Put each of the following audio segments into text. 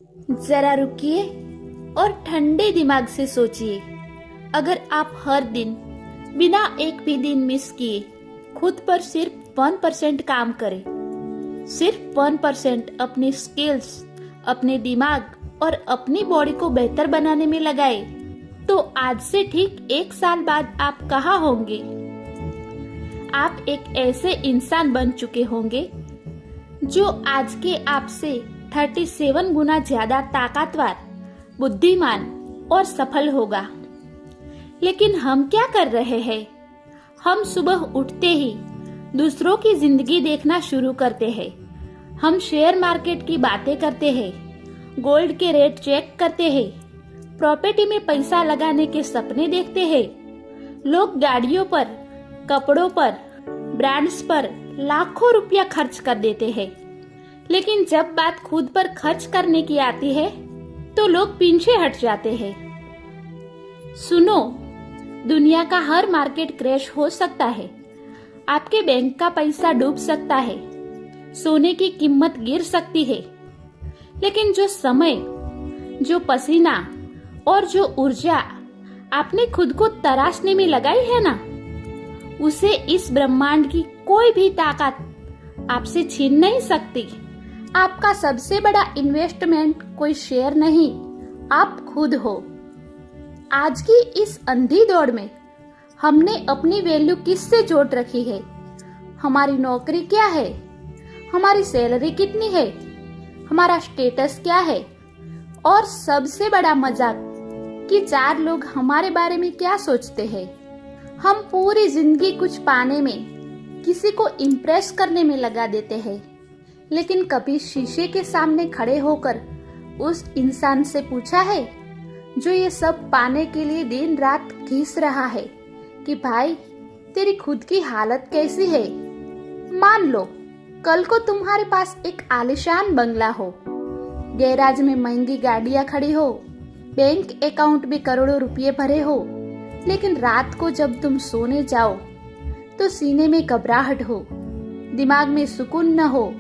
जरा रुकिए और ठंडे दिमाग से सोचिए, अगर आप हर दिन बिना एक भी दिन मिस किए खुद पर सिर्फ 1% काम करें, सिर्फ 1% अपने स्किल्स, अपने दिमाग और अपनी बॉडी को बेहतर बनाने में लगाए, तो आज से ठीक 1 साल बाद आप कहाँ होंगे? आप एक ऐसे इंसान बन चुके होंगे जो आज के आप से 37 गुना ज्यादा ताकतवर, बुद्धिमान और सफल होगा। लेकिन हम क्या कर रहे हैं? हम सुबह उठते ही दूसरों की जिंदगी देखना शुरू करते हैं। हम शेयर मार्केट की बातें करते हैं, गोल्ड के रेट चेक करते हैं, प्रॉपर्टी में पैसा लगाने के सपने देखते हैं। लोग गाड़ियों पर, कपड़ों पर, ब्रांड्स पर लाखों रुपया खर्च कर देते हैं, लेकिन जब बात खुद पर खर्च करने की आती है तो लोग पीछे हट जाते हैं। सुनो, दुनिया का हर मार्केट क्रैश हो सकता है, आपके बैंक का पैसा डूब सकता है, सोने की कीमत गिर सकती है, लेकिन जो समय, जो पसीना और जो ऊर्जा आपने खुद को तराशने में लगाई है ना, उसे इस ब्रह्मांड की कोई भी ताकत आपसे छीन नहीं सकती। आपका सबसे बड़ा इन्वेस्टमेंट कोई शेयर नहीं, आप खुद हो। आज की इस अंधी दौड़ में हमने अपनी वैल्यू किससे जोड़ रखी है? हमारी नौकरी क्या है? हमारी सैलरी कितनी है? हमारा स्टेटस क्या है? और सबसे बड़ा मजाक कि 4 लोग हमारे बारे में क्या सोचते हैं। हम पूरी जिंदगी कुछ पाने में, किसी को इम्प्रेस करने में लगा देते हैं, लेकिन कभी शीशे के सामने खड़े होकर उस इंसान से पूछा है जो ये सब पाने के लिए दिन रात घिस रहा है कि भाई तेरी खुद की हालत कैसी है? मान लो कल को तुम्हारे पास एक आलीशान बंगला हो, गैराज में महंगी गाड़ियां खड़ी हो, बैंक अकाउंट में करोड़ों रुपए भरे हो, लेकिन रात को जब तुम सोने जाओ तो सीने में घबराहट हो, दिमाग में सुकून न हो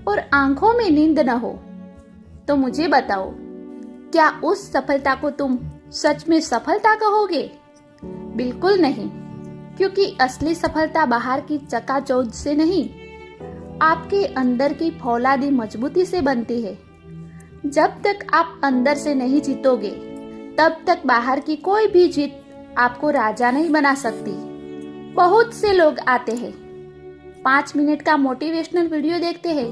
और आंखों में नींद न हो, तो मुझे बताओ, क्या उस सफलता को तुम सच में सफलता कहोगे? बिल्कुल नहीं, क्योंकि असली सफलता बाहर की चकाचौंध से नहीं, आपके अंदर की फौलादी मजबूती से बनती है। जब तक आप अंदर से नहीं जीतोगे, तब तक बाहर की कोई भी जीत आपको राजा नहीं बना सकती। बहुत से लोग आते हैं, 5 मिनट का मोटिवेशनल वीडियो देखते हैं,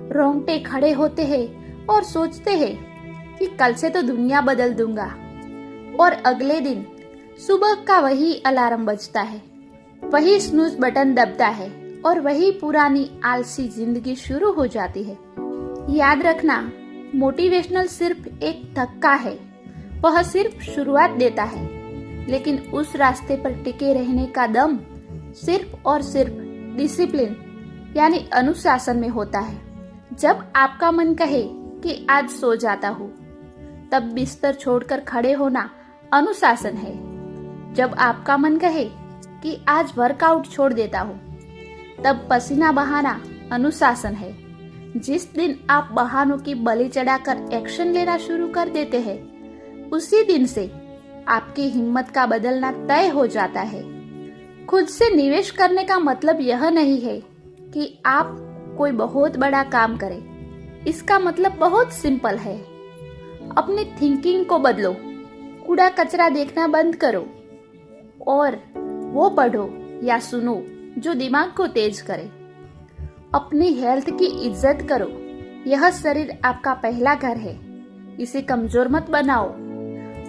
रोंगटे खड़े होते हैं और सोचते हैं कि कल से तो दुनिया बदल दूंगा, और अगले दिन सुबह का वही अलार्म बजता है, वही स्नूज बटन दबता है और वही पुरानी आलसी जिंदगी शुरू हो जाती है। याद रखना, मोटिवेशनल सिर्फ एक धक्का है, वह सिर्फ शुरुआत देता है, लेकिन उस रास्ते पर टिके रहने का दम सिर्फ और सिर्फ डिसिप्लिन यानी अनुशासन में होता है। जब आपका मन कहे कि आज सो जाता हूँ, तब बिस्तर छोड़कर खड़े होना अनुशासन है। जब आपका मन कहे कि आज वर्कआउट छोड़ देता हूँ, तब पसीना बहाना अनुशासन है। जिस दिन आप बहानों की बलि चढ़ाकर एक्शन लेना शुरू कर देते हैं, उसी दिन से आपकी हिम्मत का बदलना तय हो जाता है। खुद से निवेश करने का मतलब यह नहीं है कि आप कोई बहुत बड़ा काम करें। इसका मतलब बहुत सिंपल है, अपनी थिंकिंग को बदलो, कूड़ा कचरा देखना बंद करो और वो पढ़ो या सुनो जो दिमाग को तेज करे। अपनी हेल्थ की इज्जत करो, यह शरीर आपका पहला घर है, इसे कमजोर मत बनाओ।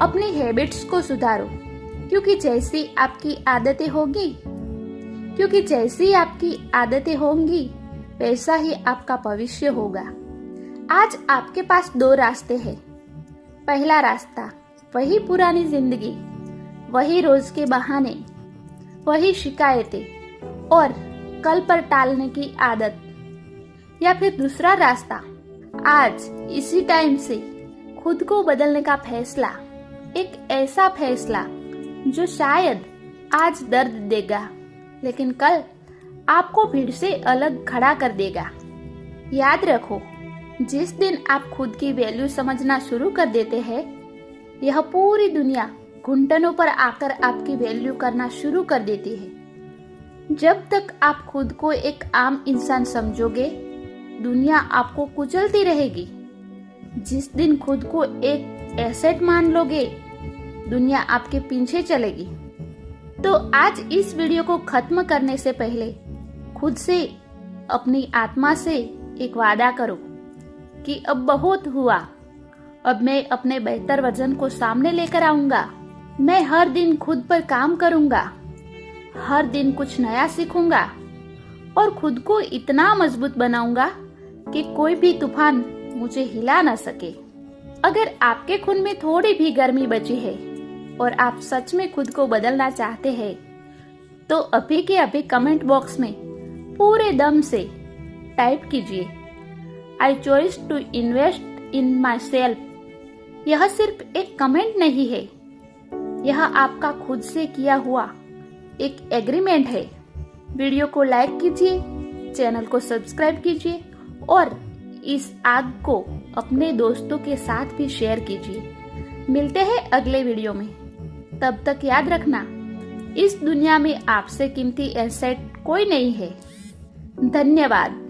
अपनी हैबिट्स को सुधारो, क्योंकि जैसी आपकी आदतें होंगी वैसा ही आपका भविष्य होगा। आज आपके पास 2 रास्ते हैं। पहला रास्ता वही पुरानी जिंदगी, वही रोज के बहाने, वही शिकायतें और कल पर टालने की आदत। या फिर दूसरा रास्ता, आज इसी टाइम से खुद को बदलने का फैसला, एक ऐसा फैसला जो शायद आज दर्द देगा, लेकिन कल आपको भीड़ से अलग खड़ा कर देगा। याद रखो, जिस दिन आप खुद की वैल्यू समझना शुरू कर देते हैं, यह पूरी दुनिया घुटनों पर आकर आपकी वैल्यू करना शुरू कर देती है। जब तक आप खुद को एक आम इंसान समझोगे, दुनिया आपको कुचलती रहेगी। जिस दिन खुद को एक एसेट मान लोगे, दुनिया आपके पीछे चलेगी। तो आज इस वीडियो को खत्म करने से पहले खुद से, अपनी आत्मा से एक वादा करो कि अब बहुत हुआ, अब मैं अपने बेहतर वर्जन को सामने लेकर आऊंगा। मैं हर दिन खुद पर काम करूंगा, हर दिन कुछ नया सीखूंगा और खुद को इतना मजबूत बनाऊंगा कि कोई भी तूफान मुझे हिला ना सके। अगर आपके खून में थोड़ी भी गर्मी बची है और आप सच में खुद को बदलना चाहते हैं, तो अभी के अभी कमेंट बॉक्स में पूरे दम से टाइप कीजिए, I choice to invest in myself. यह सिर्फ एक कमेंट नहीं है, यह आपका खुद से किया हुआ एक एग्रीमेंट है। वीडियो को लाइक कीजिए, चैनल को सब्सक्राइब कीजिए और इस आग को अपने दोस्तों के साथ भी शेयर कीजिए। मिलते हैं अगले वीडियो में। तब तक याद रखना, इस दुनिया में आपसे कीमती एसेट कोई नहीं है। धन्यवाद।